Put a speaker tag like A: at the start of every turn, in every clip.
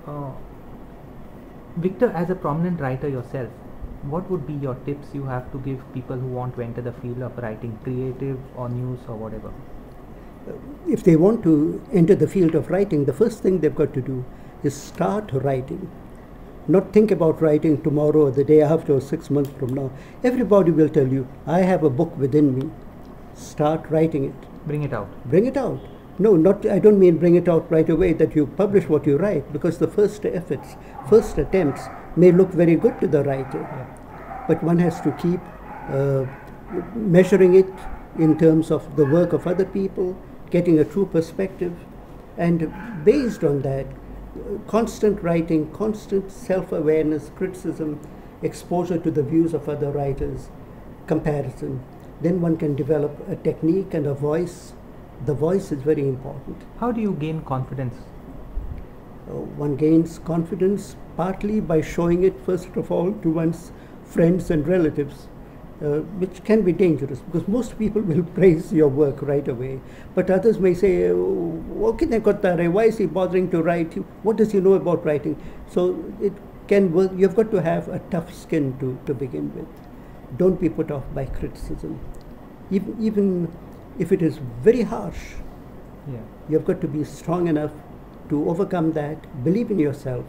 A: Uh, Victor, as a prominent writer yourself, what would be your tips you have to give people who want to enter the field of writing, creative or news or whatever?
B: If they want to enter the field of writing, the first thing they've got to do is start writing. Not think about writing tomorrow or the day after or 6 months from now. Everybody will tell you, I have a book within me. Start writing it.
A: Bring it out.
B: Bring it out. No, I don't mean bring it out right away, that you publish what you write, because the first efforts, first attempts may look very good to the writer.
A: Yeah.
B: But one has to keep measuring it in terms of the work of other people, getting a true perspective, and based on that, constant writing, constant self-awareness, criticism, exposure to the views of other writers, comparison. Then one can develop a technique and a voice. The voice is very important.
A: How do you gain confidence?
B: One gains confidence partly by showing it, first of all, to one's friends and relatives, which can be dangerous, because most people will praise your work right away. But others may say, why is he bothering to write? What does he know about writing? So it can work. You've got to have a tough skin to begin with. Don't be put off by criticism. Even if it is very harsh, you've got to be strong enough to overcome that, believe in yourself,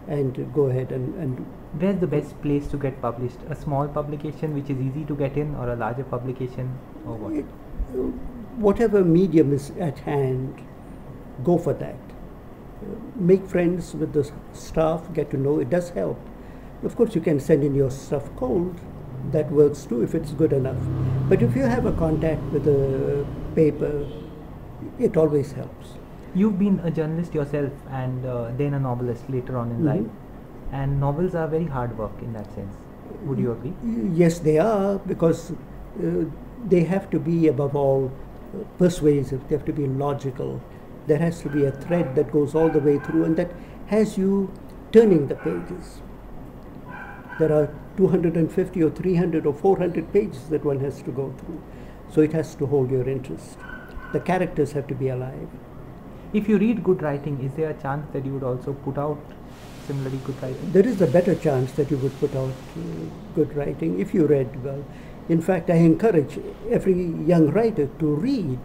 B: and go ahead and
A: Where's the best place to get published? A small publication which is easy to get in, or a larger publication, or what?
B: Whatever medium is at hand, go for that. Make friends with the staff, get to know, it does help. Of course, you can send in your stuff cold. That works too if it's good enough. But if you have a contact with a paper, it always helps.
A: You've been a journalist yourself and then a novelist later on in life. And novels are very hard work in that sense. Would you agree?
B: Yes, they are, because they have to be, above all, persuasive. They have to be logical. There has to be a thread that goes all the way through and that has you turning the pages. There are 250 or 300 or 400 pages that one has to go through. So it has to hold your interest. The characters have to be alive.
A: If you read good writing, is there a chance that you would also put out similarly good writing?
B: There is a better chance that you would put out good writing if you read well. In fact, I encourage every young writer to read.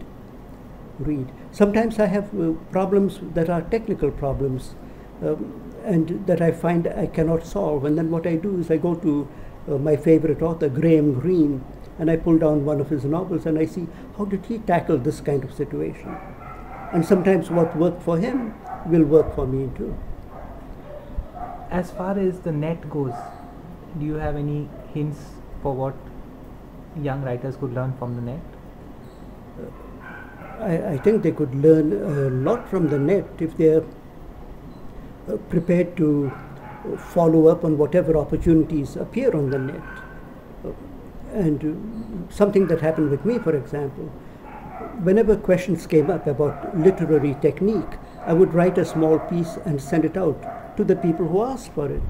B: Sometimes I have problems that are technical problems and that I find I cannot solve. And then what I do is I go to my favorite author, Graham Greene, and I pull down one of his novels and I see how did he tackle this kind of situation. And sometimes what worked for him will work for me too.
A: As far as the net goes, do you have any hints for what young writers could learn from the net?
B: I think they could learn a lot from the net if they are prepared to follow up on whatever opportunities appear on the net. And something that happened with me, for example, whenever questions came up about literary technique, I would write a small piece and send it out to the people who asked for it.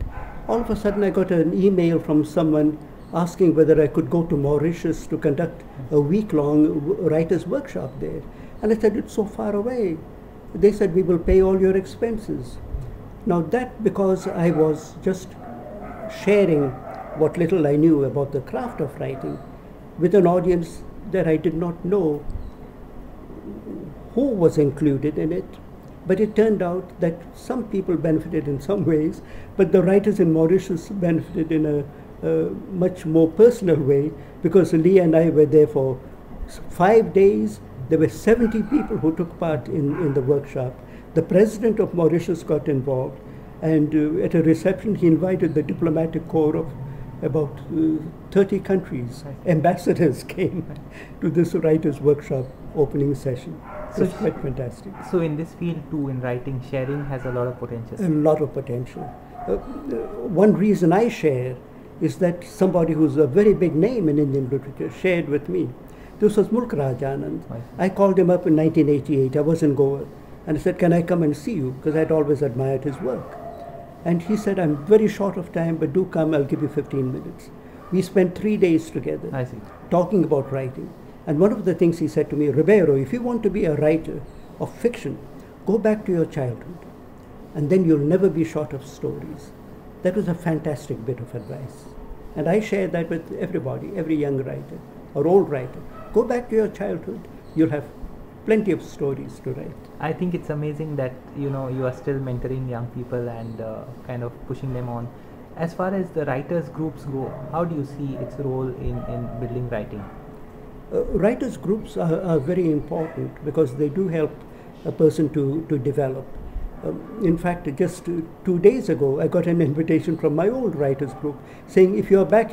B: All of a sudden I got an email from someone asking whether I could go to Mauritius to conduct a week-long writer's workshop there. And I said, it's so far away. They said, we will pay all your expenses. Now that, because I was just sharing what little I knew about the craft of writing with an audience that I did not know who was included in it, but it turned out that some people benefited in some ways, but the writers in Mauritius benefited in a much more personal way, because Lee and I were there for 5 days. There were 70 people who took part in the workshop. The president of Mauritius got involved, and at a reception he invited the diplomatic corps of about 30 countries. Ambassadors came to this writers' workshop opening session. So it's quite fantastic.
A: So in this field too, in writing, sharing has a lot of potential.
B: A lot of potential. One reason I share is that somebody who's a very big name in Indian literature shared with me. This was Mulk Rajanand. I called him up in 1988. I was in Goa. And I said, can I come and see you? Because I'd always admired his work. And he said, I'm very short of time, but do come, I'll give you 15 minutes. We spent 3 days together talking about writing. And one of the things he said to me, Ribeiro, if you want to be a writer of fiction, go back to your childhood. and then you'll never be short of stories. That was a fantastic bit of advice. And I share that with everybody, every young writer or old writer. Go back to your childhood. You'll have plenty of stories to write.
A: I think it's amazing that you are still mentoring young people and kind of pushing them on. As far as the writers groups go, how do you see its role in building writing?
B: Writers groups are very important because they do help a person to develop. In fact, just 2 days ago, I got an invitation from my old writers group saying, if you're back in